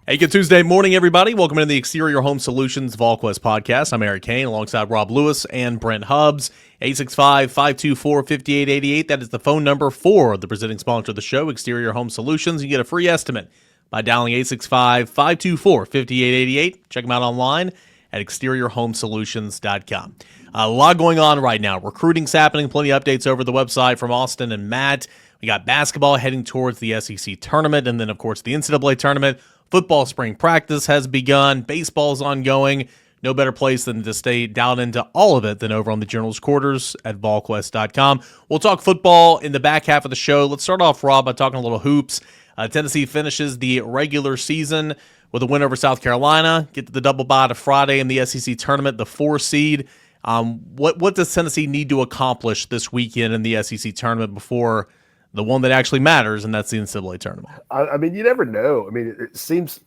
Hey, good Tuesday morning, everybody. Welcome to the Exterior Home Solutions Volquest podcast. I'm Eric Kane alongside Rob Lewis and Brent Hubbs. 865-524-5888. That is the phone number for the presenting sponsor of the show, Exterior Home Solutions. You get a free estimate by dialing 865-524-5888. Check them out online at exteriorhomesolutions.com. A lot going on right now. Recruiting's happening. Plenty of updates over the website from Austin and Matt. We got basketball heading towards the SEC tournament, and then, of course, the NCAA tournament. Football spring practice has begun. Baseball's ongoing. No better place than to stay down into all of it than over on the General's Quarters at volquest.com. We'll talk football in the back half of the show. Let's start off, Rob, by talking a little hoops. Tennessee finishes the regular season with a win over South Carolina. Get to the double bye to Friday in the SEC tournament, the 4 seed. What does Tennessee need to accomplish this weekend in the SEC tournament before the one that actually matters, and that's the NCAA tournament? I mean, you never know. I mean, it seems,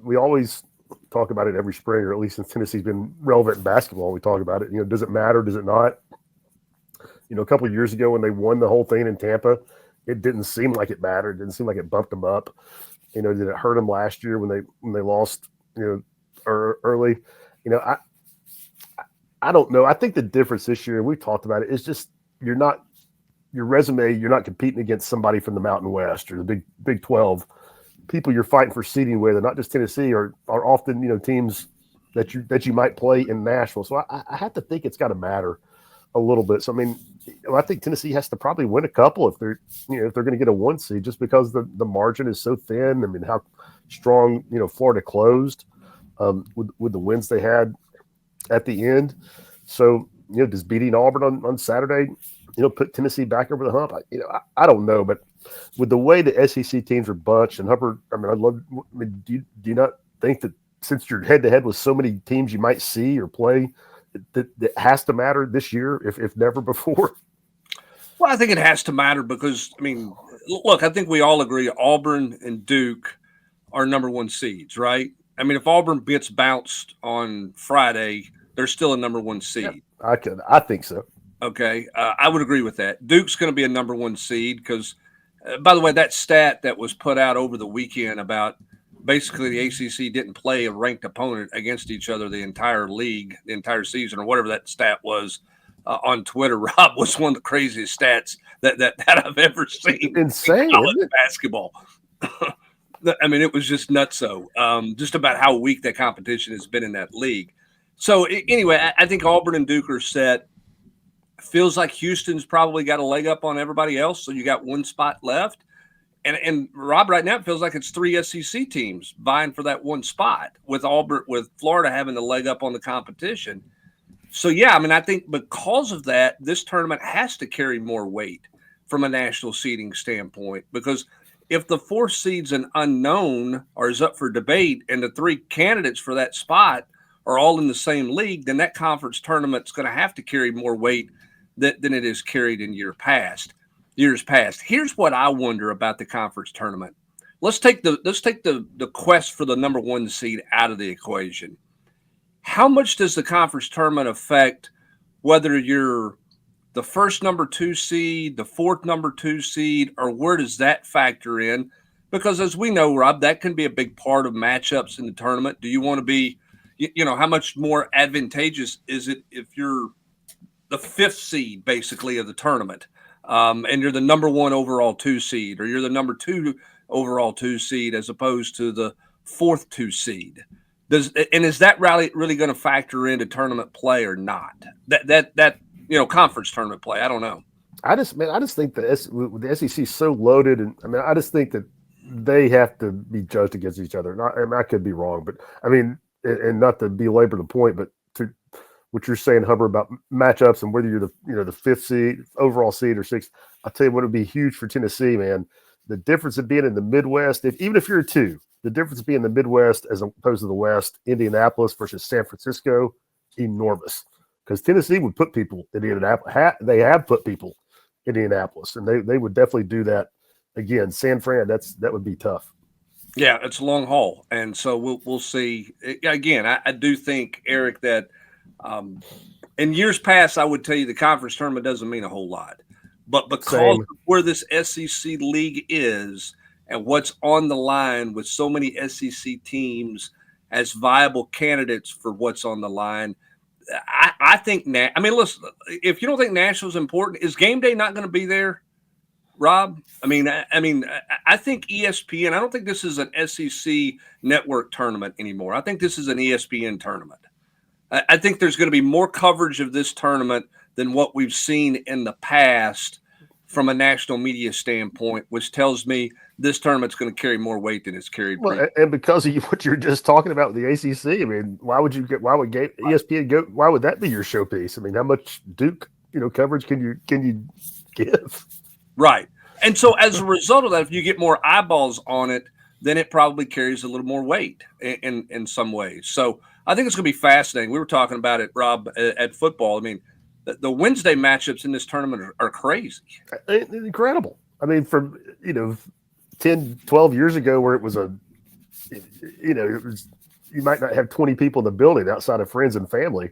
we always talk about it every spring, or at least since Tennessee's been relevant in basketball, we talk about it. Does it matter? Does it not? A couple of years ago when they won the whole thing in Tampa, it didn't seem like it mattered. It didn't seem like it bumped them up. Did it hurt them last year when they lost, early? I don't know. I think the difference this year, and we've talked about it, is just your resume, you're not competing against somebody from the Mountain West or the Big 12. People you're fighting for seeding with, and not just Tennessee, are often teams that you might play in Nashville. So I have to think it's got to matter a little bit. So I mean, I think Tennessee has to probably win a couple if they're going to get a 1 seed, just because the margin is so thin. I mean, how strong Florida closed with the wins they had at the end. So does beating Auburn on Saturday put Tennessee back over the hump? I don't know, but with the way the SEC teams are bunched, and Hubbard, do you not think that since you're head to head with so many teams you might see or play, that has to matter this year, if never before? Well, I think it has to matter because, look, I think we all agree Auburn and Duke are number 1 seeds, right? I mean, if Auburn gets bounced on Friday, they're still a number 1 seed. Yeah, I think so. Okay, I would agree with that. Duke's going to be a number 1 seed because, by the way, that stat that was put out over the weekend about basically the ACC didn't play a ranked opponent against each other the entire league, the entire season, or whatever that stat was on Twitter, Rob, was one of the craziest stats that I've ever seen. Insane, in basketball. I mean, it was just nutso, just about how weak that competition has been in that league. So anyway, I think Auburn and Duke are set. Feels like Houston's probably got a leg up on everybody else, so you got 1 spot left. And Rob, right now it feels like it's 3 SEC teams vying for that 1 spot, with Florida having the leg up on the competition. So yeah, I think because of that, this tournament has to carry more weight from a national seeding standpoint, because if the 4th seed's an unknown or is up for debate, and the 3 candidates for that spot are all in the same league, then that conference tournament's going to have to carry more weight than it is carried in years past. Here's what I wonder about the conference tournament. Let's take the quest for the number 1 seed out of the equation. How much does the conference tournament affect whether you're the first number 2 seed, the 4th number 2 seed, or where does that factor in? Because as we know, Rob, that can be a big part of matchups in the tournament. Do you want to be, how much more advantageous is it if you're the 5th seed basically of the tournament, and you're the number 1 overall 2 seed, or you're the number 2 overall 2 seed as opposed to the 4th 2 seed? Is that really going to factor into tournament play or not? That conference tournament play, I don't know. I just think the SEC is so loaded, and I just think that they have to be judged against each other. I could be wrong, but and not to belabor the point, but to what you're saying, Hubbard, about matchups and whether you're the 5th seed, overall seed, or 6th. I'll tell you what would be huge for Tennessee, man. The difference of being in the Midwest, even if you're a 2, the difference of being in the Midwest as opposed to the West, Indianapolis versus San Francisco, enormous. Because Tennessee would put people in Indianapolis. They have put people in Indianapolis, and they would definitely do that again. San Fran, that would be tough. Yeah, it's a long haul, and so we'll see. Again, I do think, Eric, that in years past, I would tell you the conference tournament doesn't mean a whole lot. But because of where this SEC league is and what's on the line with so many SEC teams as viable candidates for what's on the line, I think listen, if you don't think Nashville's important, is game day not going to be there, Rob? I think ESPN. I don't think this is an SEC network tournament anymore. I think this is an ESPN tournament. I think there's going to be more coverage of this tournament than what we've seen in the past from a national media standpoint, which tells me this tournament's going to carry more weight than it's carried. Well, and because of what you're just talking about with the ACC, I mean, why would ESPN go? Why would that be your showpiece? I mean, how much Duke, coverage can you give? Right. And so as a result of that, if you get more eyeballs on it, then it probably carries a little more weight in some ways. So I think it's going to be fascinating. We were talking about it, Rob, at football. I mean, the Wednesday matchups in this tournament are crazy. Incredible. I mean, from, 10, 12 years ago where it was you might not have 20 people in the building outside of friends and family.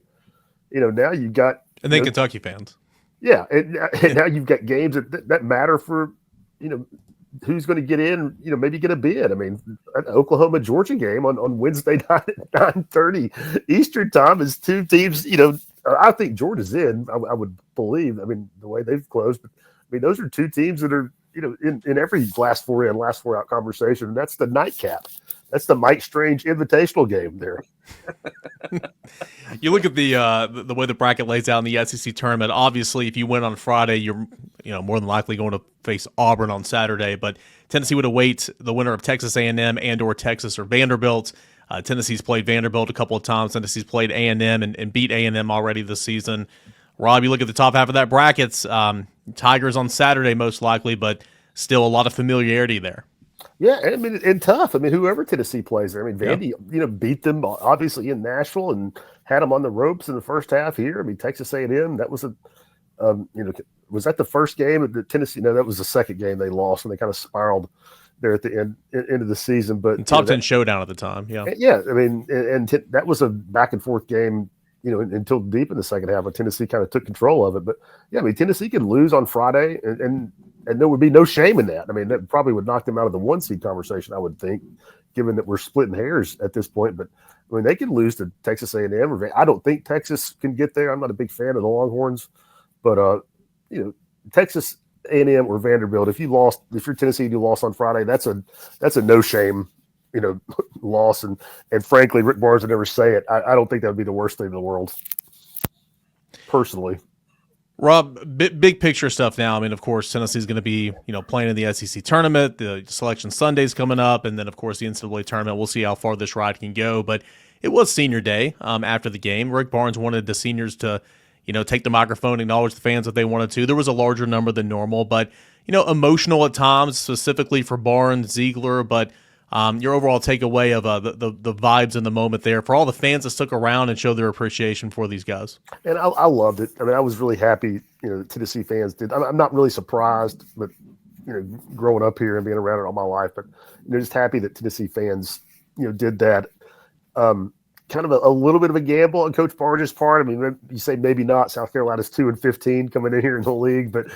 Now you've got. And then Kentucky fans. Yeah. And now you've got games that matter for, who's going to get in, maybe get a bid. I mean, an Oklahoma-Georgia game on Wednesday night at 9:30 Eastern time is two teams, I think Georgia's in, I would believe. I mean, the way they've closed. But, I mean, those are two teams that are, in every last four in, last four out conversation. And that's the nightcap. That's the Mike Strange Invitational game there. You look at the way the bracket lays out in the SEC tournament. Obviously, if you win on Friday, you're more than likely going to face Auburn on Saturday. But Tennessee would await the winner of Texas A&M and/or Texas or Vanderbilt. Tennessee's played Vanderbilt a couple of times. Tennessee's played A&M and beat A&M already this season. Rob, you look at the top half of that bracket. Tigers on Saturday most likely, but still a lot of familiarity there. Yeah, I mean, and tough. I mean, whoever Tennessee plays there. I mean, Vandy, beat them obviously in Nashville and had them on the ropes in the first half here. I mean, Texas A&M, that was was that the first game at Tennessee? No, that was the second game they lost, and they kind of spiraled there at the end of the season. But top 10 showdown at the time. Yeah. Yeah. I mean, and that was a back and forth game, until deep in the second half, when Tennessee kind of took control of it. But yeah, I mean, Tennessee could lose on Friday and there would be no shame in that. I mean, that probably would knock them out of the 1 seed conversation, I would think, given that we're splitting hairs at this point. But I mean, they could lose to Texas A&M. I don't think Texas can get there. I'm not a big fan of the Longhorns, but Texas A&M or Vanderbilt. If you're Tennessee and you lost on Friday, that's a no shame, loss. And frankly, Rick Barnes would never say it. I don't think that would be the worst thing in the world, personally. Rob, big picture stuff now. I mean, of course, Tennessee's going to be, playing in the SEC tournament. The Selection Sunday's coming up, and then, of course, the NCAA tournament. We'll see how far this ride can go. But it was senior day after the game. Rick Barnes wanted the seniors to, take the microphone, acknowledge the fans if they wanted to. There was a larger number than normal, but, emotional at times, specifically for Barnes, Ziegler, but your overall takeaway of the vibes in the moment there for all the fans that stuck around and showed their appreciation for these guys. And I loved it. I mean, I was really happy, the Tennessee fans did. I'm not really surprised, but, growing up here and being around it all my life, but, just happy that Tennessee fans, did that. Kind of a little bit of a gamble on Coach Barnes' part. I mean, you say maybe not. South Carolina's 2-15 coming in here in the league, but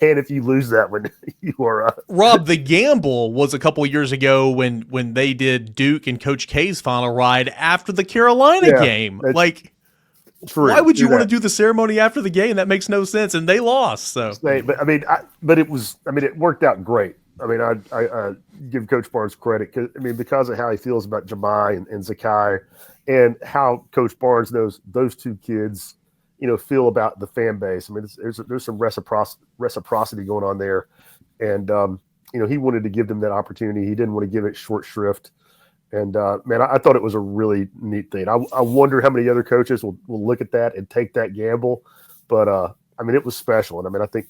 man, if you lose that one, you are Rob, the gamble was a couple of years ago when they did Duke and Coach K's final ride after the Carolina game. Like, true. Why would you want to do the ceremony after the game? That makes no sense, and they lost. So, but it worked out great. I mean, I give Coach Barnes credit because of how he feels about Jemai and Zakai. And how Coach Barnes knows those two kids, feel about the fan base. I mean, there's some reciprocity going on there, and he wanted to give them that opportunity. He didn't want to give it short shrift. And man, I thought it was a really neat thing. I wonder how many other coaches will look at that and take that gamble. But it was special, and I think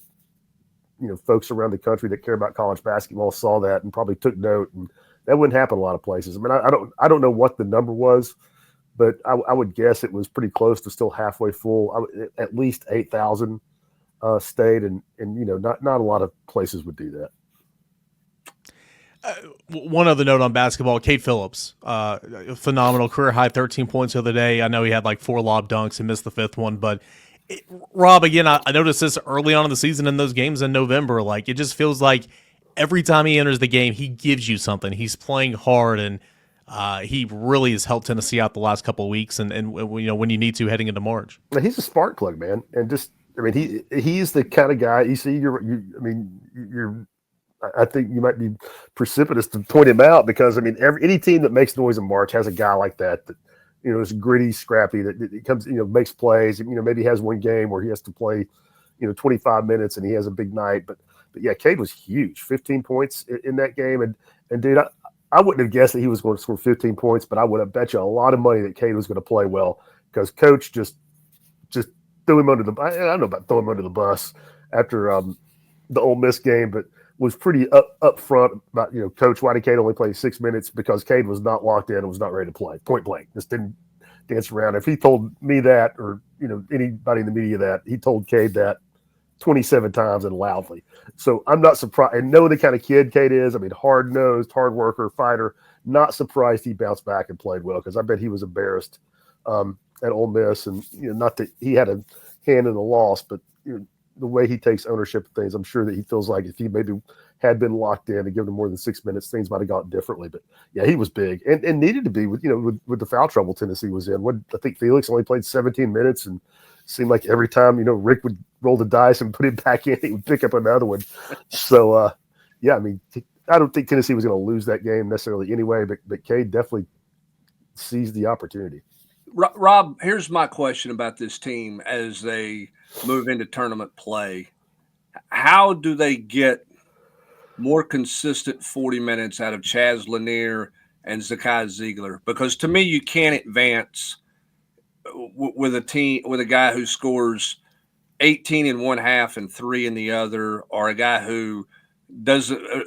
folks around the country that care about college basketball saw that and probably took note. And that wouldn't happen in a lot of places. I mean, I don't know what the number was. But I would guess it was pretty close to still halfway full. At least 8,000 stayed, and not a lot of places would do that. One other note on basketball: Kate Phillips, phenomenal career high 13 points the other day. I know he had like 4 lob dunks and missed the 5th one, but Rob, again, I noticed this early on in the season in those games in November. Like, it just feels like every time he enters the game, he gives you something. He's playing hard, and he really has helped Tennessee out the last couple of weeks, and when you need to heading into March. He's a spark plug, man, and just he's the kind of guy you see. I think you might be precipitous to point him out because any team that makes noise in March has a guy like that is gritty, scrappy, that comes makes plays. Maybe has one game where he has to play 25 minutes and he has a big night, but yeah, Cade was huge, 15 points in that game, and dude, I wouldn't have guessed that he was going to score 15 points, but I would have bet you a lot of money that Cade was going to play well because Coach just threw him under the. I don't know about throwing him under the bus after the Ole Miss game, but was pretty up front about Coach, why did Cade only play 6 minutes? Because Cade was not locked in and was not ready to play. Point blank, just didn't dance around. If he told me that, or anybody in the media that, he told Cade that 27 times and loudly. So I'm not surprised. And know the kind of kid Cade is. Hard-nosed, hard worker, fighter. Not surprised he bounced back and played well because I bet he was embarrassed at Ole Miss. And not that he had a hand in the loss, but the way he takes ownership of things, I'm sure that he feels like if he maybe had been locked in and given him more than 6 minutes, things might have gone differently. But yeah, he was big and needed to be with the foul trouble Tennessee was in. I think Felix only played 17 minutes and seemed like every time Rick would roll the dice and put him back in, he would pick up another one. So yeah, I don't think Tennessee was going to lose that game necessarily anyway, but Cade definitely seized the opportunity. Rob, here's my question about this team as they move into tournament play. How do they get more consistent 40 minutes out of Chaz Lanier and Zakai Ziegler? Because to me, you can't advance with a guy who scores 18 in one half and 3 in the other, or a guy who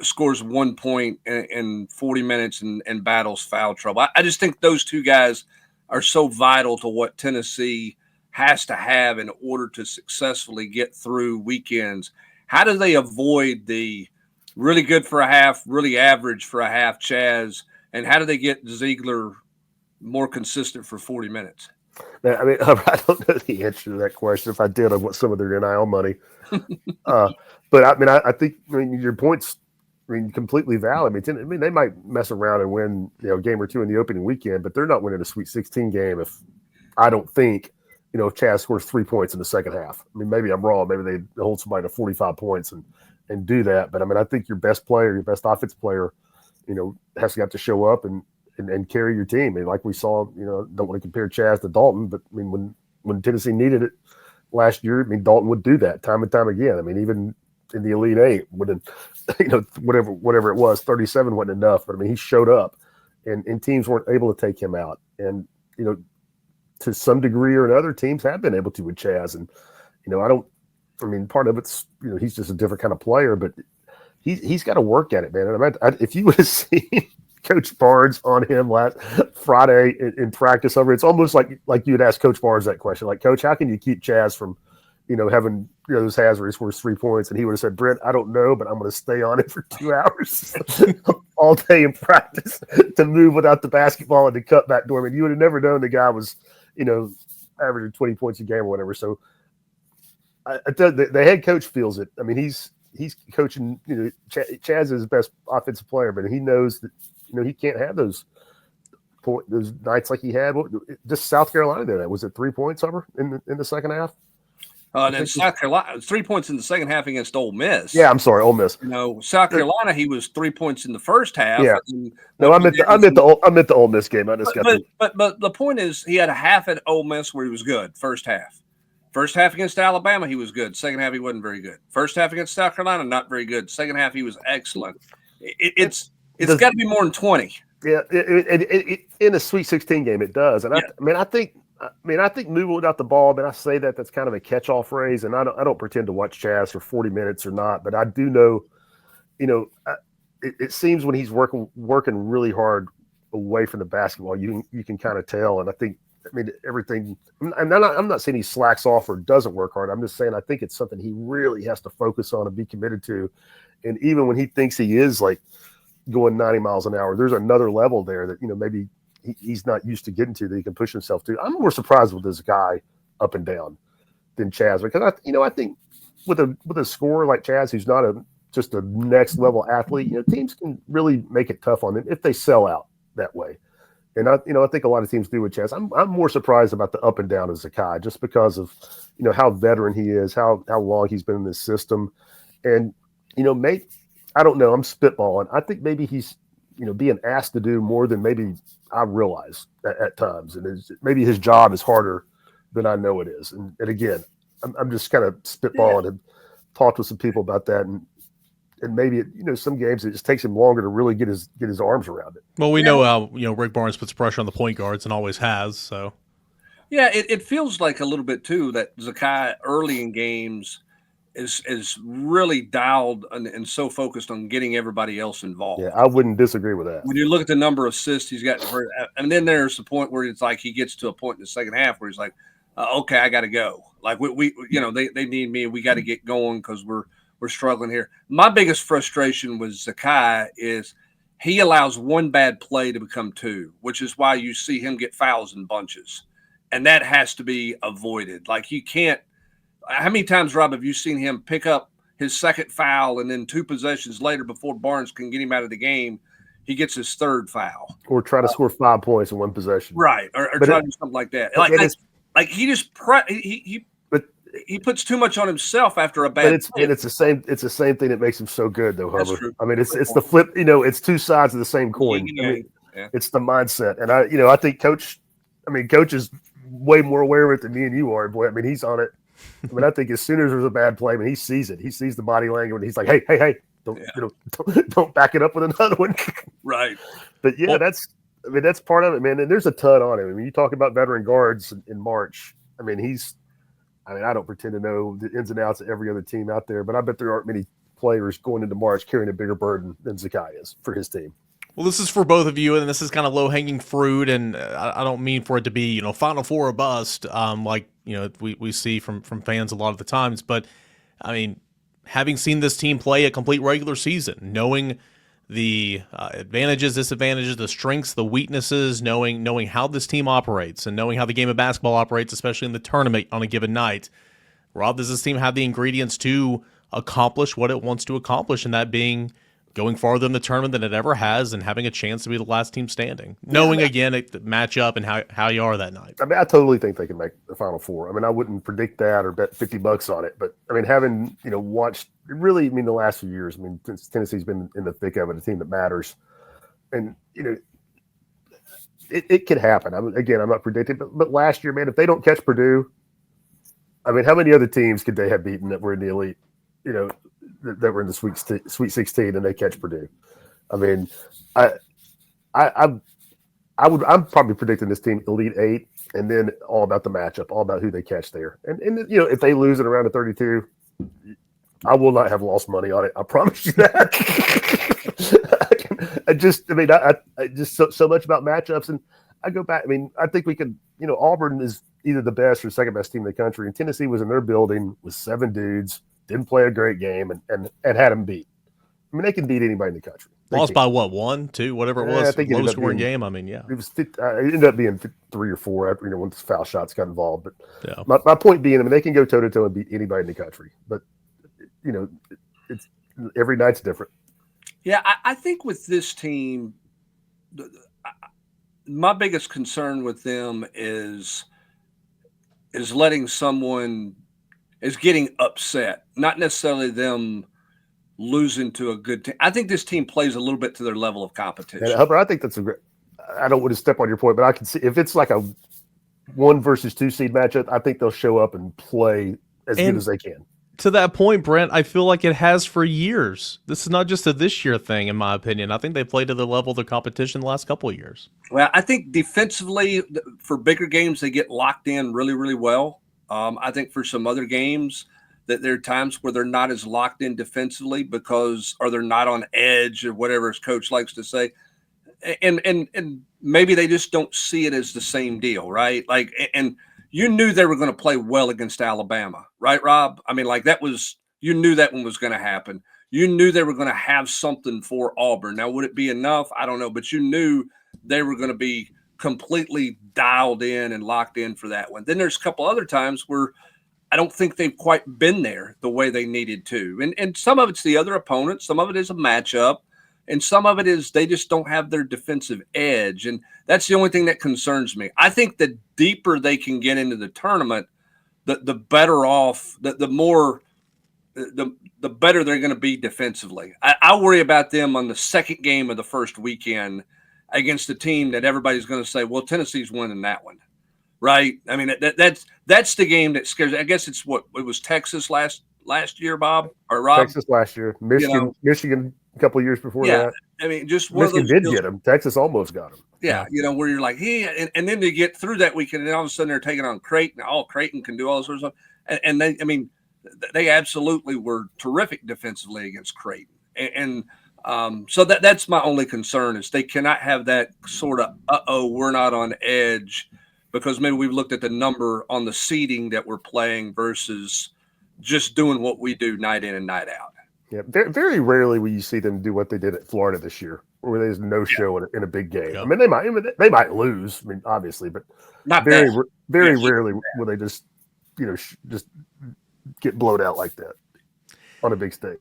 scores 1 point in 40 minutes and battles foul trouble. I just think those two guys are so vital to what Tennessee has to have in order to successfully get through weekends. How do they avoid the really good for a half, really average for a half Chaz, and how do they get Ziegler more consistent for 40 minutes? I don't know the answer to that question. If I did, I want some of their NIL money. But I think your point's completely valid. They might mess around and win a game or two in the opening weekend, but they're not winning a Sweet 16 game if Chaz scores 3 points in the second half. Maybe I'm wrong. Maybe they hold somebody to 45 points and do that. But I think your best player, your best offensive player, has got to show up and carry your team. Like we saw, don't want to compare Chaz to Dalton, but when Tennessee needed it last year, Dalton would do that time and time again. Even in the Elite Eight, whatever it was, 37 wasn't enough, but he showed up, and teams weren't able to take him out. And to some degree or another, teams have been able to with Chaz. And part of it's he's just a different kind of player, but he's got to work at it, man. And if you would have seen Coach Barnes on him last Friday in practice it's almost like you would ask Coach Barnes that question, like, Coach, how can you keep Chaz from having those hazards where he scores 3 points? And he would have said, Brent, I don't know, but I'm going to stay on it for 2 hours all day in practice to move without the basketball and to cut back door. You would have never known the guy was averaging 20 points a game or whatever. So the head coach feels it. He's coaching. Chaz is his best offensive player, but he knows that he can't have those nights like he had. Just South Carolina there. Was it 3 points over in the second half? And then South Carolina, 3 points in the second half against Ole Miss. Yeah, I'm sorry, Ole Miss. South Carolina, he was 3 points in the first half. Yeah. No, I meant the Ole Miss game. I just but the point is, he had a half at Ole Miss where he was good. First half against Alabama, he was good. Second half, he wasn't very good. First half against South Carolina, not very good. Second half, he was excellent. It's got to be more than 20. Yeah, in a Sweet 16 game, it does. And yeah. I think moving without the ball. I say that's kind of a catch-all phrase, and I don't pretend to watch Chaz for 40 minutes or not. But I do know, it seems when he's working really hard away from the basketball, you can kind of tell. And I think, everything. I'm not saying he slacks off or doesn't work hard. I'm just saying I think it's something he really has to focus on and be committed to. And even when he thinks he is like going 90 miles an hour, there's another level there that maybe he's not used to getting to that he can push himself to. I'm more surprised with this guy up and down than Chaz, because I think with a scorer like Chaz, who's not a just a next level athlete, teams can really make it tough on them if they sell out that way. And I think a lot of teams do with Chaz. I'm more surprised about the up and down of Zakai just because of, how veteran he is, how long he's been in this system. And, maybe, I don't know, I'm spitballing. I think maybe he's, being asked to do more than maybe I realize at times. And maybe his job is harder than I know it is. And again, I'm just kind of spitballing and talked with some people about that. And maybe some games it just takes him longer to really get his arms around it. Well, we know how Rick Barnes puts pressure on the point guards and always has. So yeah, it feels like a little bit too that Zakai early in games is really dialed and so focused on getting everybody else involved. Yeah, I wouldn't disagree with that. When you look at the number of assists he's got, and then there's the point where it's like he gets to a point in the second half where he's like, okay, I got to go. Like we they need me. We got to get going because we're struggling here. My biggest frustration with Zakai is he allows one bad play to become two, which is why you see him get fouls in bunches. And that has to be avoided. Like you can't – how many times, Rob, have you seen him pick up his second foul and then 2 possessions later before Barnes can get him out of the game, he gets his third foul? Or try to score 5 points in one possession. Right, or try to do something like that. Like he just he puts too much on himself after a bad. But it's the same. It's the same thing that makes him so good, though, Hubbard. I mean, it's the flip. It's 2 sides of the same coin. It's the mindset, and I think Coach is way more aware of it than me and you are. Boy, I mean, he's on it. I mean, I think as soon as there's a bad play, he sees it. He sees the body language, and he's like, "Hey, don't back it up with another one." Right. But yeah, that's part of it, man. And there's a ton on it. I mean, you talk about veteran guards in March. I mean, I don't pretend to know the ins and outs of every other team out there, but I bet there aren't many players going into March carrying a bigger burden than Zakai is for his team. Well, this is for both of you, and this is kind of low-hanging fruit, and I don't mean for it to be, Final Four or bust, like, we see from fans a lot of the times, but, I mean, having seen this team play a complete regular season, knowing the advantages, disadvantages, the strengths, the weaknesses, knowing how this team operates and knowing how the game of basketball operates, especially in the tournament on a given night. Rob, does this team have the ingredients to accomplish what it wants to accomplish, and that being going farther in the tournament than it ever has and having a chance to be the last team standing? Knowing, again, the matchup and how you are that night. I mean, I totally think they can make the Final Four. I mean, I wouldn't predict that or bet $50 on it. But, I mean, having, watched really, the last few years, since Tennessee's been in the thick of it, a team that matters. And, it could happen. I'm not predicting. But last year, man, if they don't catch Purdue, I mean, how many other teams could they have beaten that were in the elite, that were in the Sweet 16 and they catch Purdue? I mean, I'm probably predicting this team Elite 8, and then all about the matchup, all about who they catch there. And if they lose it around the 32, I will not have lost money on it. I promise you that. I just so much about matchups, and I go back. I mean, I think we could. Auburn is either the best or second best team in the country, and Tennessee was in their building with 7 dudes. Didn't play a great game and had them beat. I mean, they can beat anybody in the country. Lost by what, 1, 2, whatever it was. I think low scoring game. I mean, yeah. It ended up being 3 or 4 after once foul shots got involved. But yeah. my point being, I mean, they can go toe to toe and beat anybody in the country. But it's every night's different. Yeah, I think with this team, my biggest concern with them is letting someone. Is getting upset, not necessarily them losing to a good team. I think this team plays a little bit to their level of competition. And Hubbard, I think that's a great. I don't want to step on your point, but I can see if it's like a 1 versus 2 seed matchup, I think they'll show up and play as good as they can. To that point, Brent, I feel like it has for years. This is not just a this year thing, in my opinion. I think they played to the level of their competition the last couple of years. Well, I think defensively for bigger games, they get locked in really, really well. I think for some other games that there are times where they're not as locked in defensively or they're not on edge or whatever his coach likes to say. And maybe they just don't see it as the same deal, right? Like, and you knew they were going to play well against Alabama, right, Rob? I mean, like you knew that one was going to happen. You knew they were going to have something for Auburn. Now, would it be enough? I don't know, but you knew they were going to be completely dialed in and locked in for that one. Then there's a couple other times where I don't think they've quite been there the way they needed to. And some of it's the other opponent, some of it is a matchup, and some of it is they just don't have their defensive edge. And that's the only thing that concerns me. I think the deeper they can get into the tournament, the better off, the better they're going to be defensively. I worry about them on the second game of the first weekend against a team that everybody's going to say, well, Tennessee's winning that one. Right. I mean, that's the game that scares. I guess it was Texas last year, Bob or Rob. Texas last year, Michigan a couple of years before that. I mean, just Michigan did get him. Texas almost got him. Yeah, where you're like, hey, and then they get through that weekend, and then all of a sudden they're taking on Creighton. Creighton can do all sorts of stuff, and they absolutely were terrific defensively against Creighton, and so that's my only concern is they cannot have that sort of we're not on edge. Because maybe we've looked at the number on the seeding that we're playing versus just doing what we do night in and night out. Yeah, very, very rarely will you see them do what they did at Florida this year, where there's no show in a big game. Yep. I mean, they might lose. I mean, obviously, but Not very that. rarely will they just just get blowed out like that on a big stage.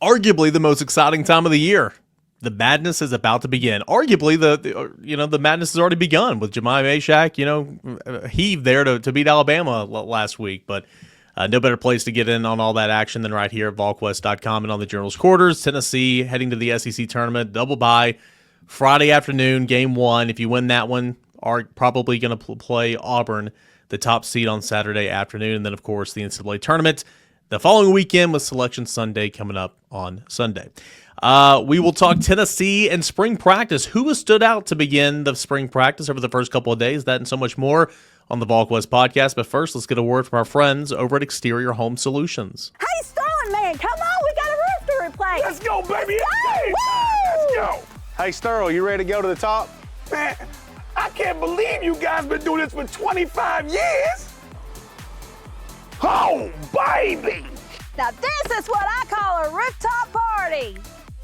Arguably the most exciting time of the year. The madness is about to begin. Arguably, the madness has already begun with Jemima Ashak, heaved there to beat Alabama last week. But no better place to get in on all that action than right here at Volquest.com and on the Journal's Quarters. Tennessee heading to the SEC tournament, double bye, Friday afternoon, game 1. If you win that one, are probably going to play Auburn, the top seed on Saturday afternoon. And then, of course, the NCAA tournament the following weekend with Selection Sunday coming up on Sunday. We will talk Tennessee and spring practice. Who has stood out to begin the spring practice over the first couple of days? That and so much more on the Volquest podcast. But first, let's get a word from our friends over at Exterior Home Solutions. Hey, Sterling, man, come on. We got a roof to replace. Let's go, baby. It's Go! game time. Let's go. Hey, Sterl, you ready to go to the top? Man, I can't believe you guys been doing this for 25 years. Oh, baby. Now, this is what I call a rooftop party.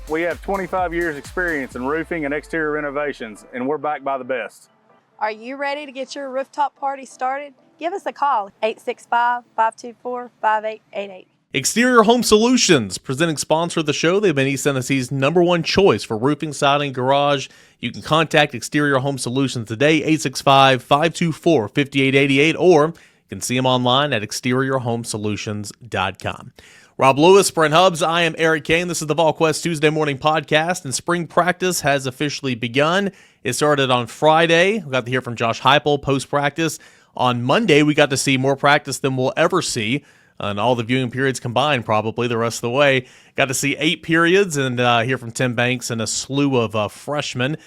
We have 25 years experience in roofing and exterior renovations, and we're backed by the best. Are you ready to get your rooftop party started? Give us a call, 865-524-5888. Exterior Home Solutions, presenting sponsor of the show. They've been East Tennessee's #1 choice for roofing, siding, garage. You can contact Exterior Home Solutions today, 865-524-5888, or you can see them online at exteriorhomesolutions.com. Rob Lewis, Brent Hubbs, I am Eric Kane. This is the Volquest Tuesday Morning Podcast, and spring practice has officially begun. It started on Friday. We got to hear from Josh Heupel post-practice. On Monday, we got to see more practice than we'll ever see, and all the viewing periods combined probably the rest of the way. Got to see 8 periods and hear from Tim Banks and a slew of freshmen.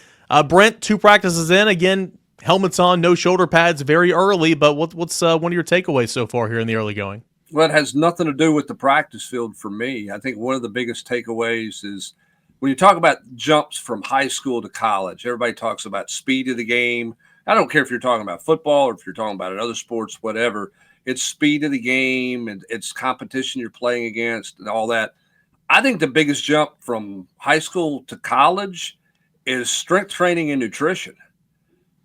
Brent, 2 practices in. Again, helmets on, no shoulder pads very early, but what's one of your takeaways so far here in the early going? Well, it has nothing to do with the practice field for me. I think one of the biggest takeaways is when you talk about jumps from high school to college, everybody talks about speed of the game. I don't care if you're talking about football or if you're talking about other sports, whatever. It's speed of the game and it's competition you're playing against and all that. I think the biggest jump from high school to college is strength training and nutrition.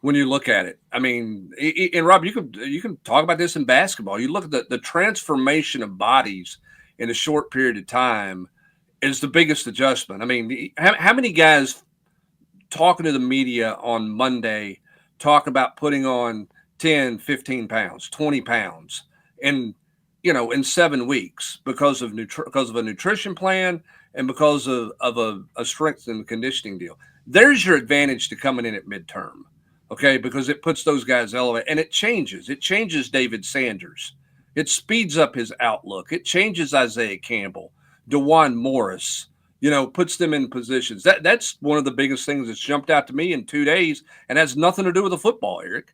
When you look at it, I mean, and Rob, you can talk about this in basketball. You look at the transformation of bodies in a short period of time is the biggest adjustment. I mean, how many guys talking to the media on Monday talk about putting on 10, 15 pounds, 20 pounds in 7 weeks because of a nutrition plan and because of a strength and conditioning deal? There's your advantage to coming in at midterm. Okay, because it puts those guys elevated, and it changes. It changes David Sanders. It speeds up his outlook. It changes Isaiah Campbell, DeJuan Morris. Puts them in positions. That's one of the biggest things that's jumped out to me in 2 days, and has nothing to do with the football, Eric.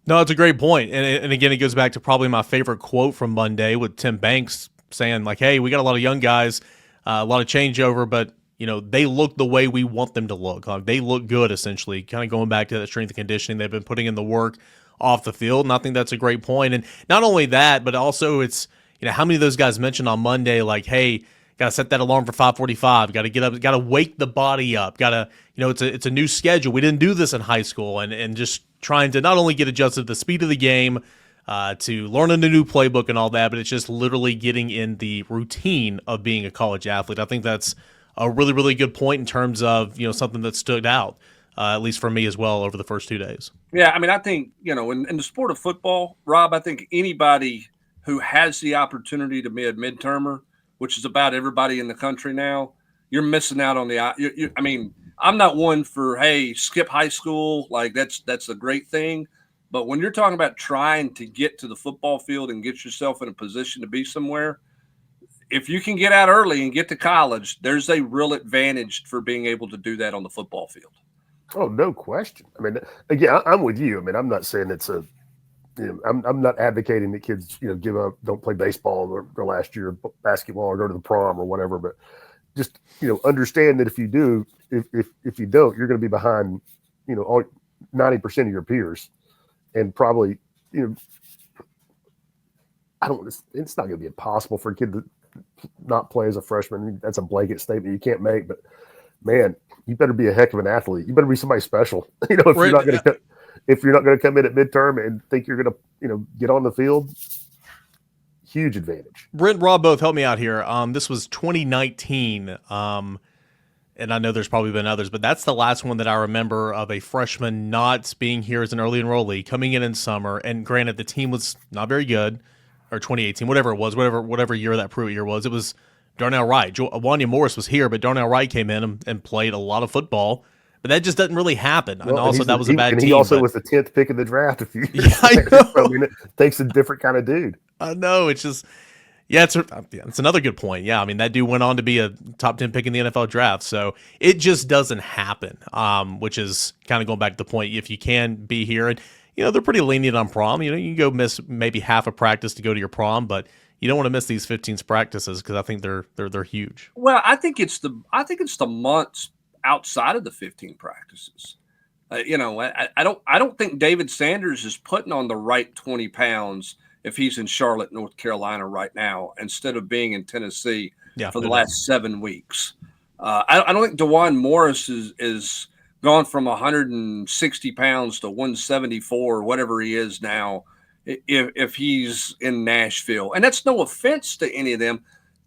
No, it's a great point. And again, it goes back to probably my favorite quote from Monday with Tim Banks saying, like, hey, we got a lot of young guys, a lot of changeover, but they look the way we want them to look. They look good, essentially, kind of going back to that strength and conditioning. They've been putting in the work off the field, and I think that's a great point. And not only that, but also it's, how many of those guys mentioned on Monday, like, hey, got to set that alarm for 5:45, got to get up, got to wake the body up, got to, it's a new schedule. We didn't do this in high school, and just trying to not only get adjusted to the speed of the game, to learn a new playbook and all that, but it's just literally getting in the routine of being a college athlete. I think that's a really, really good point in terms of, something that stood out, at least for me as well, over the first 2 days. Yeah, I mean, I think, in the sport of football, Rob, I think anybody who has the opportunity to be a midtermer, which is about everybody in the country now, you're missing out on the I mean, I'm not one for, hey, skip high school. Like, that's a great thing. But when you're talking about trying to get to the football field and get yourself in a position to be somewhere, if you can get out early and get to college, there's a real advantage for being able to do that on the football field. Oh, no question. I mean, again, I'm with you. I mean, I'm not saying it's I'm not advocating that kids, give up, don't play baseball their last year of basketball or go to the prom or whatever. But just, understand that if you do, if you don't, you're going to be behind, all 90% of your peers. And probably, it's not going to be impossible for a kid to not play as a freshman. That's a blanket statement you can't make, but man, you better be a heck of an athlete. You better be somebody special. If you're not going to come in at midterm and think you're going to, get on the field, huge advantage. Brent, Rob, both help me out here. This was 2019. And I know there's probably been others, but that's the last one that I remember of a freshman not being here as an early enrollee, coming in summer. And granted, the team was not very good, or 2018, whatever it was, whatever year that Pruitt year was. It was Darnell Wright. Wanya Morris was here, but Darnell Wright came in and played a lot of football. But that just doesn't really happen. Well, and also, that was a bad team. He also was the 10th pick of the draft. Yeah, I know. I mean, it takes a different kind of dude. I know. It's just... Yeah, it's another good point. Yeah, I mean, that dude went on to be a top 10 pick in the NFL draft. So it just doesn't happen, which is kind of going back to the point. If you can be here, and, they're pretty lenient on prom. You can go miss maybe half a practice to go to your prom, but you don't want to miss these 15 practices because I think they're huge. Well, I think it's the months outside of the 15 practices. I don't think David Sanders is putting on the right 20 pounds if he's in Charlotte, North Carolina right now, instead of being in Tennessee for the last 7 weeks. I don't think DeJuan Morris is gone from 160 pounds to 174 or whatever he is now if he's in Nashville. And that's no offense to any of them.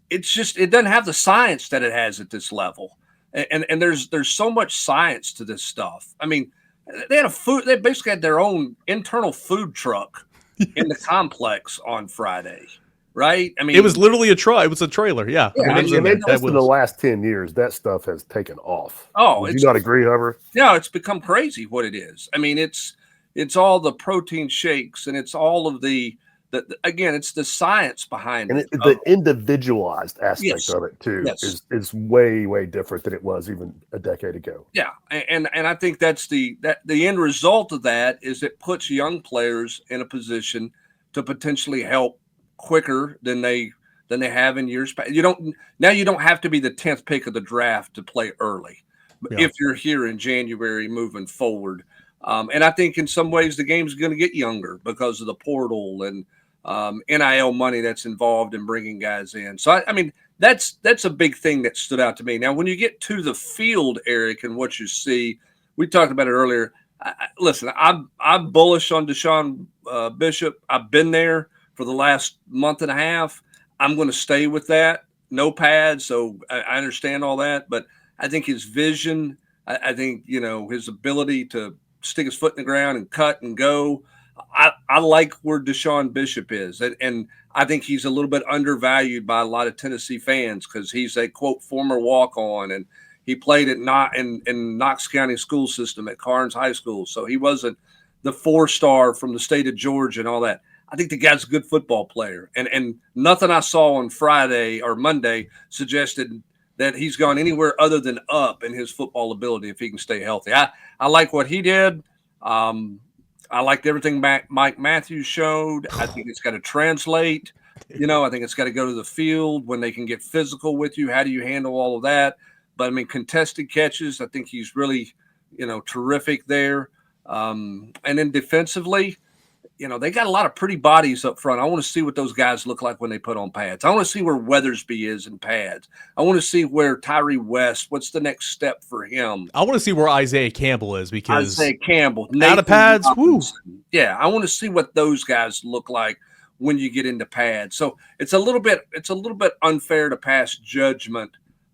It's just it doesn't have the science that it has at this level. And there's so much science to this stuff. I mean, they basically had their own internal food truck in the complex on Friday, right? I mean, it was literally a trailer. Yeah. I mean, in the last 10 years, that stuff has taken off. Oh, do you not agree, Hubbard? Yeah, it's become crazy what it is. I mean, it's all the protein shakes and it's all of the again, it's the science behind it. And the individualized aspect of it too is way, way different than it was even a decade ago. Yeah, and I think that's the end result of that is it puts young players in a position to potentially help quicker than they have in years past. You don't have to be the 10th pick of the draft to play early, if you're here in January moving forward. And I think in some ways the game's going to get younger because of the portal and NIL money that's involved in bringing guys in. So, I mean, that's a big thing that stood out to me. Now, when you get to the field, Eric, and what you see, we talked about it earlier. Listen, I'm bullish on Deshaun Bishop. I've been there for the last month and a half. I'm going to stay with that. No pads, so I understand all that. But I think his vision, I think, his ability to stick his foot in the ground and cut and go, I like where Deshaun Bishop is. And I think he's a little bit undervalued by a lot of Tennessee fans because he's a, quote, former walk-on, and he played in Knox County school system at Carnes High School. So he wasn't the 4-star from the state of Georgia and all that. I think the guy's a good football player. And nothing I saw on Friday or Monday suggested that he's gone anywhere other than up in his football ability if he can stay healthy. I like what he did. I liked everything Mike Matthews showed. I think it's got to translate. I think it's got to go to the field when they can get physical with you. How do you handle all of that? But, I mean, contested catches, I think he's really, terrific there. And then defensively, they got a lot of pretty bodies up front. I want to see what those guys look like when they put on pads. I want to see where Weathersby is in pads. I want to see where Tyree West, what's the next step for him? I want to see where Isaiah Campbell is, because Isaiah Campbell, out Nathan of pads, woo. Robinson. Yeah, I want to see what those guys look like when you get into pads. So it's a little bit unfair to pass judgment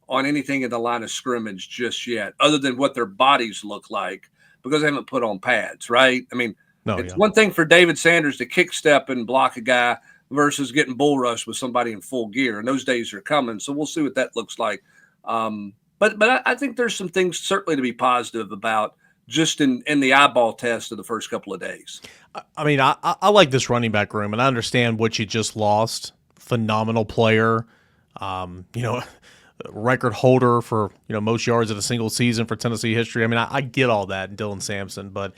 on anything in the line of scrimmage just yet, other than what their bodies look like, because they haven't put on pads, right? I mean, it's one thing for David Sanders to kick step and block a guy versus getting bull rushed with somebody in full gear, and those days are coming. So we'll see what that looks like. But I think there's some things certainly to be positive about just in the eyeball test of the first couple of days. I mean, I like this running back room, and I understand what you just lost. Phenomenal player, record holder for most yards in a single season for Tennessee history. I mean, I get all that, Dylan Sampson, but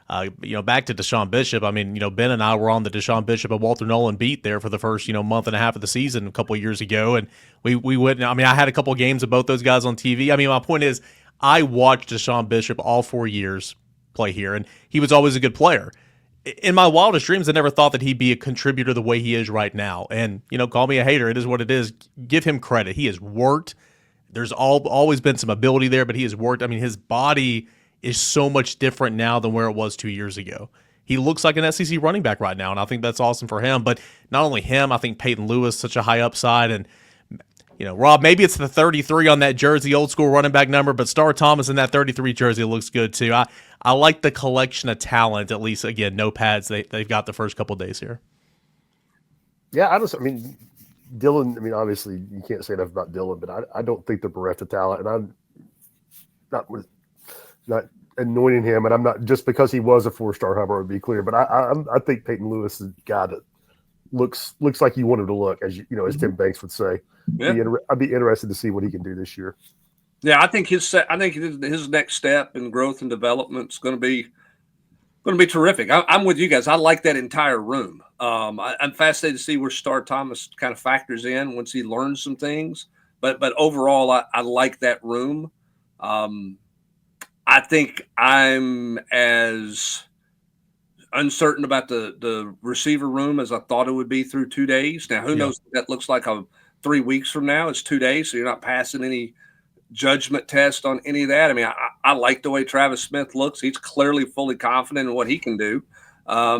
back to Deshaun Bishop. I mean, Ben and I were on the Deshaun Bishop and Walter Nolan beat there for the first month and a half of the season a couple of years ago, and we went. I mean, I had a couple of games of both those guys on TV. I mean, my point is, I watched Deshaun Bishop all 4 years play here, and he was always a good player. In my wildest dreams, I never thought that he'd be a contributor the way he is right now. And, call me a hater. It is what it is. Give him credit. He has worked. There's always been some ability there, but he has worked. I mean, his body is so much different now than where it was 2 years ago. He looks like an SEC running back right now, and I think that's awesome for him. But not only him, I think Peyton Lewis, such a high upside. And, Rob, maybe it's the 33 on that jersey, old school running back number, but Star Thomas in that 33 jersey looks good too. I like the collection of talent, at least, again, no pads they've got the first couple of days here. Yeah, Dylan, obviously you can't say enough about Dylan, but I don't think they're bereft of talent, and I'm not anointing him, and I'm not just because he was a 4-star Hummer, to be clear, but I think Peyton Lewis is a guy that looks like you want him to look, as as Tim Banks would say. Yeah. I'd be interested to see what he can do this year. Yeah, I think his next step in growth and development is going to be terrific. I'm with you guys. I like that entire room. I'm fascinated to see where Star Thomas kind of factors in once he learns some things. But overall, I like that room. I think I'm as uncertain about the receiver room as I thought it would be through 2 days. Now, who knows what that looks like 3 weeks from now? It's 2 days, so you're not passing any judgment test on any of that. I mean, I like the way Travis Smith looks. He's clearly fully confident in what he can do. I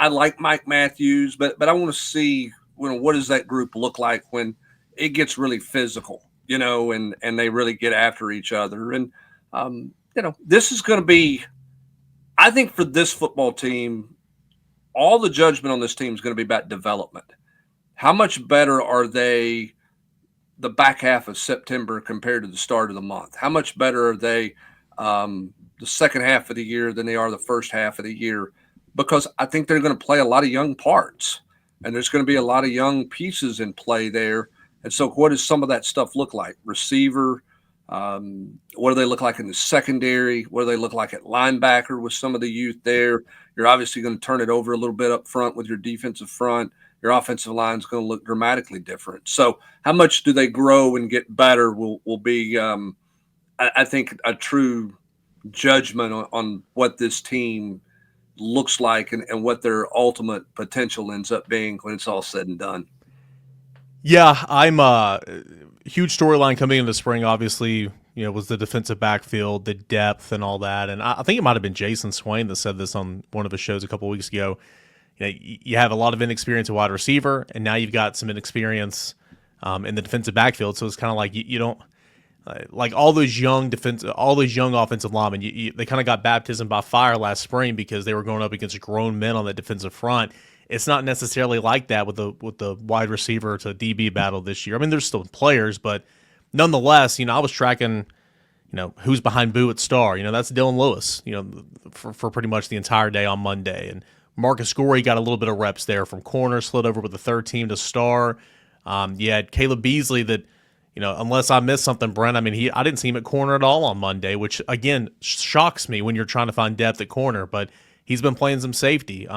like Mike Matthews, but I want to see, what does that group look like when it gets really physical, and they really get after each other. And, this is going to be, I think for this football team, all the judgment on this team is going to be about development. How much better are they the back half of September compared to the start of the month? How much better are they the second half of the year than they are the first half of the year? Because I think they're going to play a lot of young parts, and there's going to be a lot of young pieces in play there. And so what does some of that stuff look like? Receiver, what do they look like in the secondary? What do they look like at linebacker with some of the youth there? You're obviously going to turn it over a little bit up front with your defensive front. Your offensive line is going to look dramatically different. So how much do they grow and get better will be, I think, a true judgment on what this team looks like and what their ultimate potential ends up being when it's all said and done. Yeah, I'm a huge storyline coming into spring, obviously, was the defensive backfield, the depth and all that. And I think it might have been Jason Swain that said this on one of his shows a couple of weeks ago. You have a lot of inexperience at wide receiver, and now you've got some inexperience in the defensive backfield. So it's kind of like you don't like all those young offensive linemen. They kind of got baptism by fire last spring because they were going up against grown men on the defensive front. It's not necessarily like that with the wide receiver to DB battle this year. I mean, there's still players, but nonetheless, I was tracking, who's behind Boo at Star. That's Dylan Lewis. For pretty much the entire day on Monday, and Marcus Gorey got a little bit of reps there from corner, slid over with the third team to Star. You had Caleb Beasley that, unless I missed something, Brent, I mean, I didn't see him at corner at all on Monday, which, again, shocks me when you're trying to find depth at corner, but he's been playing some safety.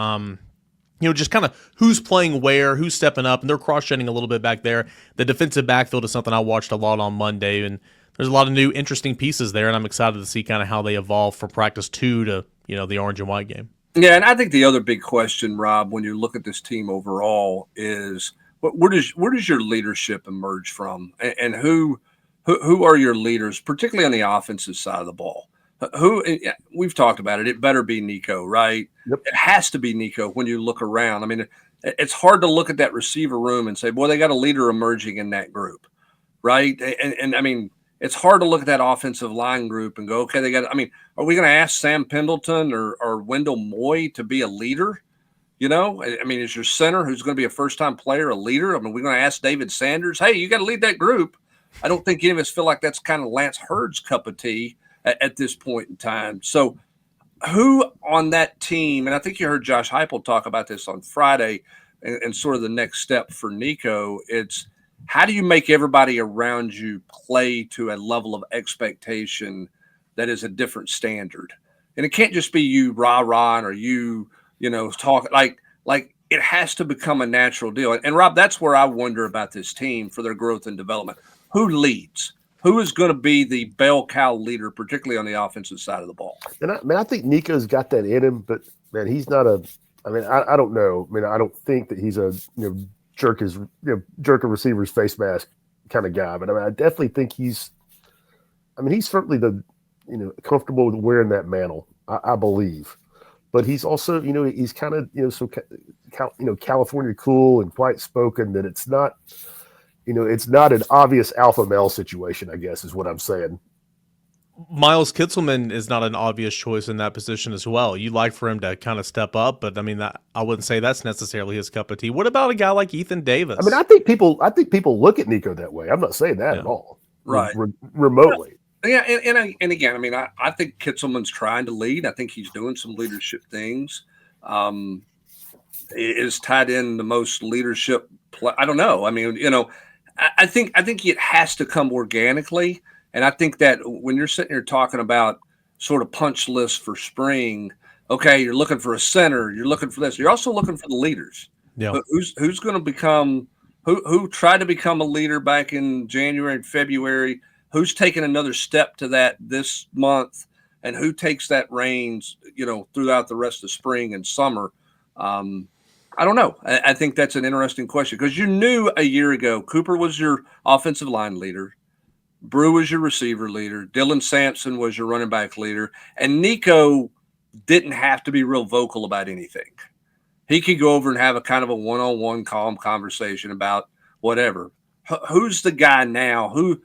Just kind of who's playing where, who's stepping up, and they're cross-shedding a little bit back there. The defensive backfield is something I watched a lot on Monday, and there's a lot of new interesting pieces there, and I'm excited to see kind of how they evolve from practice 2 to, the orange and white game. Yeah, and I think the other big question, Rob, when you look at this team overall, is where does your leadership emerge from, and who are your leaders, particularly on the offensive side of the ball? Who we've talked about it. It better be Nico, right? Yep. It has to be Nico when you look around. I mean, it's hard to look at that receiver room and say, "Boy, they got a leader emerging in that group." Right? And I mean, it's hard to look at that offensive line group and go, okay, they got. I mean, are we going to ask Sam Pendleton or Wendell Moy to be a leader? You know, I mean, is your center who's going to be a first-time player a leader? I mean, we're going to ask David Sanders, hey, you got to lead that group. I don't think any of us feel like that's kind of Lance Hurd's cup of tea at this point in time. So, who on that team, and I think you heard Josh Heupel talk about this on Friday, and sort of the next step for Nico, it's how do you make everybody around you play to a level of expectation that is a different standard? And it can't just be you rah-rah or talk like it has to become a natural deal. And Rob, that's where I wonder about this team for their growth and development. Who leads? Who is going to be the bell cow leader, particularly on the offensive side of the ball? And I think Nico's got that in him, but man, he's not a. I mean, I don't know. I mean, I don't think that he's a jerk a receiver's face mask kind of guy. But I mean, I definitely think he's certainly the comfortable with wearing that mantle. I believe, but he's also he's kind of California cool and quiet spoken that it's not an obvious alpha male situation, I guess is what I'm saying. Miles Kitselman is not an obvious choice in that position as well. You'd like for him to kind of step up, but I mean, I wouldn't say that's necessarily his cup of tea. What about a guy like Ethan Davis? I mean, I think people look at Nico that way. I'm not saying that at all, right? Remotely. Yeah, and again, I mean, I think Kitselman's trying to lead. I think he's doing some leadership things. Is tied in the most leadership play. I don't know. I mean, I think it has to come organically. And I think that when you're sitting here talking about sort of punch lists for spring, okay, you're looking for a center, you're looking for this, you're also looking for the leaders. Yeah. Who's going to become who tried to become a leader back in January and February? Who's taking another step to that this month, and who takes that reins, throughout the rest of spring and summer? I don't know. I think that's an interesting question because you knew a year ago Cooper was your offensive line leader. Brew was your receiver leader. Dylan Sampson was your running back leader. And Nico didn't have to be real vocal about anything. He could go over and have a kind of a one-on-one calm conversation about whatever. Who's the guy now who,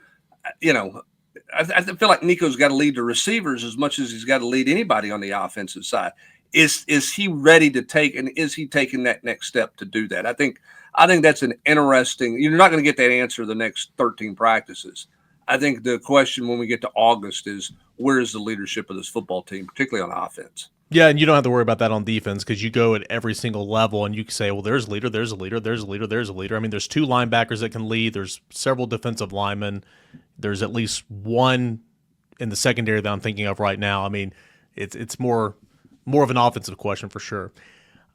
I feel like Nico's got to lead the receivers as much as he's got to lead anybody on the offensive side. Is he ready to take, and is he taking that next step to do that? I think that's an interesting – you're not going to get that answer the next 13 practices. I think the question when we get to August is where is the leadership of this football team, particularly on offense? Yeah, and you don't have to worry about that on defense because you go at every single level and you can say, well, there's a leader, there's a leader, there's a leader, there's a leader. I mean, there's 2 linebackers that can lead. There's several defensive linemen. There's at least one in the secondary that I'm thinking of right now. I mean, it's more of an offensive question for sure.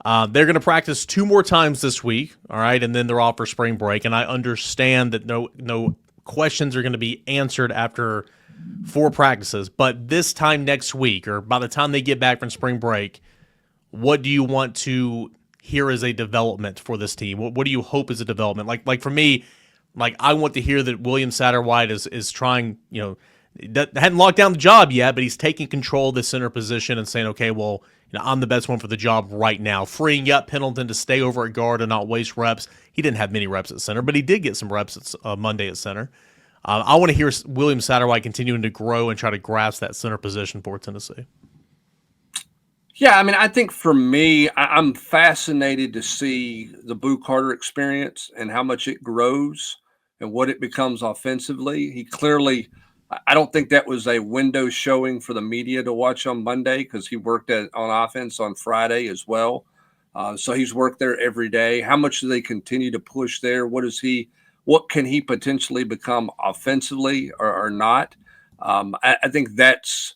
They're going to practice 2 more times this week, all right, and then they're off for spring break. And I understand that no questions are going to be answered after 4 practices, but this time next week or by the time they get back from spring break, what do you want to hear as a development for this team? What do you hope is a development? Like for me, like I want to hear that William Satterwhite is trying, hadn't locked down the job yet, but he's taking control of the center position and saying, okay, well, I'm the best one for the job right now, freeing up Pendleton to stay over at guard and not waste reps. He didn't have many reps at center, but he did get some reps at Monday at center. I want to hear William Satterwhite continuing to grow and try to grasp that center position for Tennessee. Yeah, I mean, I think for me, I'm fascinated to see the Boo Carter experience and how much it grows and what it becomes offensively. He clearly – I don't think that was a window showing for the media to watch on Monday because he worked on offense on Friday as well. So he's worked there every day. How much do they continue to push there? What can he potentially become offensively or not? I think that's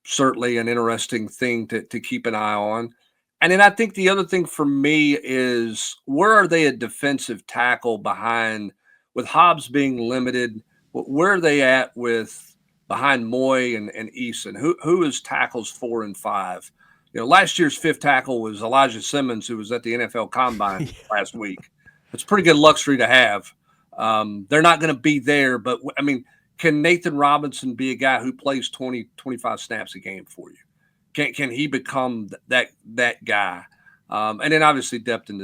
certainly an interesting thing to keep an eye on. And then I think the other thing for me is where are they a defensive tackle behind with Hobbs being limited? Where are they at with behind Moy and Eason? Who is tackles 4 and 5? last year's fifth tackle was Elijah Simmons, who was at the NFL Combine last week. It's a pretty good luxury to have. They're not going to be there, but I mean, can Nathan Robinson be a guy who plays 20, 25 snaps a game for you? Can he become that guy? And then obviously depth in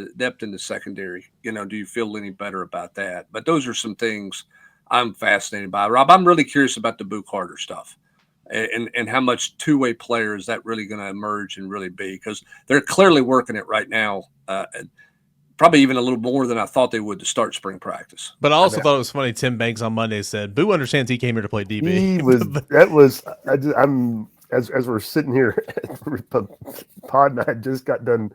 the secondary. Do you feel any better about that? But those are some things I'm fascinated by. Rob, I'm really curious about the Boo Carter stuff and how much two-way player is that really going to emerge and really be, because they're clearly working it right now. Probably even a little more than I thought they would to start spring practice. But I also thought it was funny. Tim Banks on Monday said, Boo understands he came here to play DB. As we're sitting here, Pod and I just got done,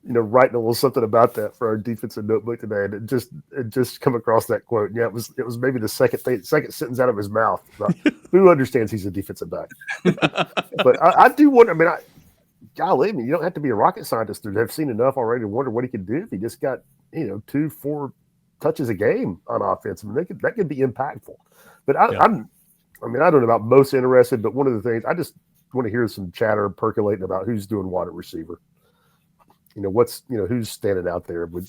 writing a little something about that for our defensive notebook today, and it just come across that quote. And yeah, it was maybe the second sentence out of his mouth. Who understands he's a defensive back? But I do wonder. I mean, golly, you don't have to be a rocket scientist to have seen enough already to wonder what he could do if he just got 2-4 touches a game on offense. I mean, that could be impactful. But I don't know about most interested, but one of the things I just want to hear some chatter percolating about who's doing what at receiver. Who's standing out there. I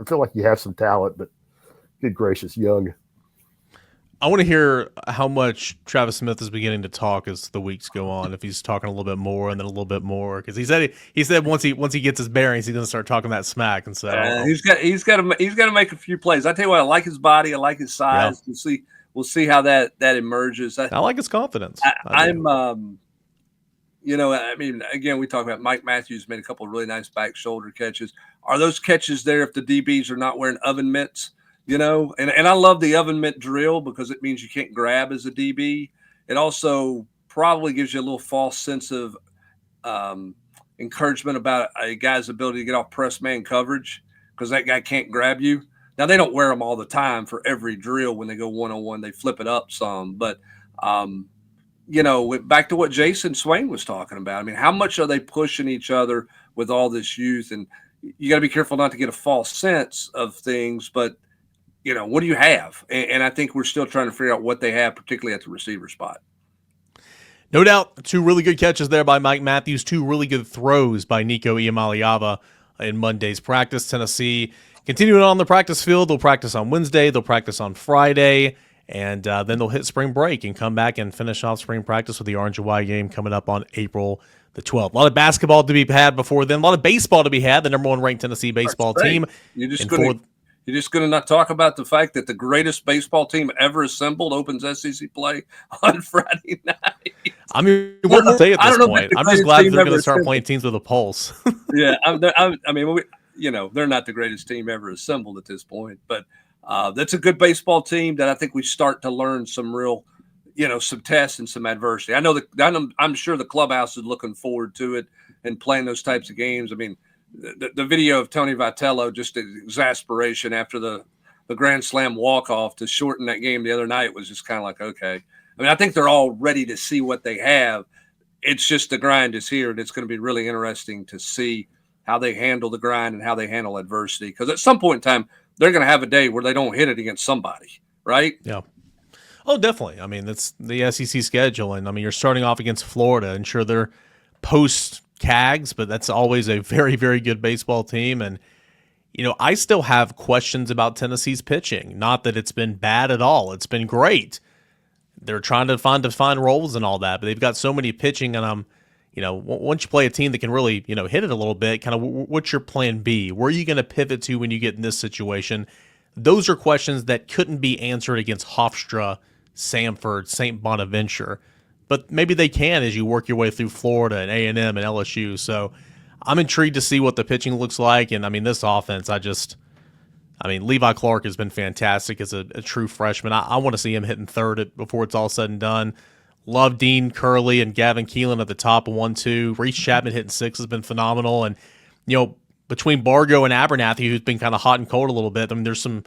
feel like you have some talent, but good gracious, Young. I want to hear how much Travis Smith is beginning to talk as the weeks go on. If he's talking a little bit more and then a little bit more, because he said once he gets his bearings, he's going to start talking that smack. And so he's got to make a few plays. I tell you what, I like his body, I like his size. Yeah. We'll see how that emerges. I like his confidence. Again, we talk about Mike Matthews made a couple of really nice back shoulder catches. Are those catches there if the DBs are not wearing oven mitts? And I love the oven mitt drill because it means you can't grab as a DB. It also probably gives you a little false sense of encouragement about a guy's ability to get off press man coverage because that guy can't grab you. Now, they don't wear them all the time for every drill when they go one-on-one. They flip it up some. But, back to what Jason Swain was talking about. I mean, how much are they pushing each other with all this youth? And you got to be careful not to get a false sense of things. But, what do you have? And I think we're still trying to figure out what they have, particularly at the receiver spot. No doubt, 2 really good catches there by Mike Matthews, 2 really good throws by Nico Iamaleava in Monday's practice. Tennessee continuing on the practice field. They'll practice on Wednesday. They'll practice on Friday. And then they'll hit spring break and come back and finish off spring practice with the Orange and White game coming up on April the 12th. A lot of basketball to be had before then. A lot of baseball to be had. The number 1 ranked Tennessee baseball team. You're just going to not talk about the fact that the greatest baseball team ever assembled opens SEC play on Friday night. I mean, what to say at this point? I'm just glad they're going to start playing teams with a pulse. Yeah, they're not the greatest team ever assembled at this point, but that's a good baseball team that I think we start to learn some real, some tests and some adversity. I'm sure the clubhouse is looking forward to it and playing those types of games. I mean, the video of Tony Vitello, just exasperation after the Grand Slam walk-off to shorten that game the other night was just kind of like, okay. I mean, I think they're all ready to see what they have. It's just the grind is here, and it's going to be really interesting to see how they handle the grind and how they handle adversity. Because at some point in time, they're going to have a day where they don't hit it against somebody, right? Yeah. Oh, definitely. I mean, that's the SEC schedule. And, you're starting off against Florida, and sure, they're post-Cags, but that's always a very, very good baseball team. And, I still have questions about Tennessee's pitching. Not that it's been bad at all. It's been great. They're trying to find defined roles and all that, but they've got so many pitching, and once you play a team that can really, hit it a little bit, kind of what's your plan B? Where are you going to pivot to when you get in this situation? Those are questions that couldn't be answered against Hofstra, Samford, St. Bonaventure, but maybe they can as you work your way through Florida and A&M and LSU. So I'm intrigued to see what the pitching looks like. And this offense, Levi Clark has been fantastic as a true freshman. I want to see him hitting third before it's all said and done. Love Dean Curley and Gavin Keelan at the top of 1-2. Reese Chapman hitting 6 has been phenomenal. And, between Bargo and Abernathy, who's been kind of hot and cold a little bit, there's some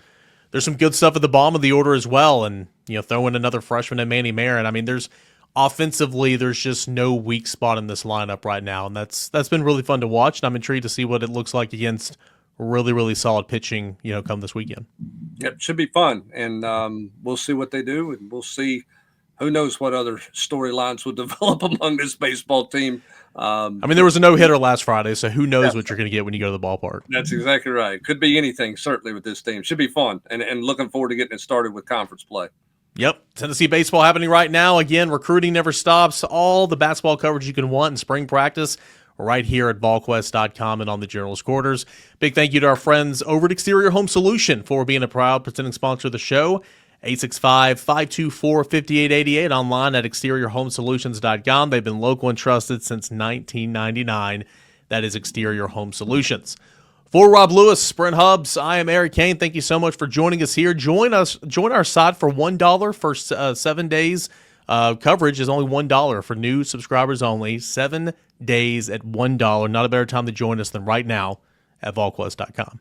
good stuff at the bottom of the order as well. And, throw in another freshman and Manny Marin. There's just no weak spot in this lineup right now. And that's been really fun to watch. And I'm intrigued to see what it looks like against really, really solid pitching, come this weekend. Yep, should be fun. And we'll see what they do, and we'll see who knows what other storylines will develop among this baseball team I mean, there was a no-hitter last Friday, so who knows what you're going to get when you go to the ballpark. That's exactly right. Could be anything, certainly, with this team. Should be fun, and looking forward to getting it started with conference play. Yep, Tennessee baseball happening right now. Again, recruiting never stops. All the basketball coverage you can want in spring practice right here at Volquest.com and on the General's Quarters. Big thank you to our friends over at Exterior Home Solution for being a proud presenting sponsor of the show. 865-524-5888 online at exteriorhomesolutions.com. They've been local and trusted since 1999. That is Exterior Home Solutions. For Rob Lewis, Sprint Hubs, I am Eric Kane. Thank you so much for joining us here. Join our site for $1 for 7 days. Coverage is only $1 for new subscribers only. 7 days at $1. Not a better time to join us than right now at Volquest.com.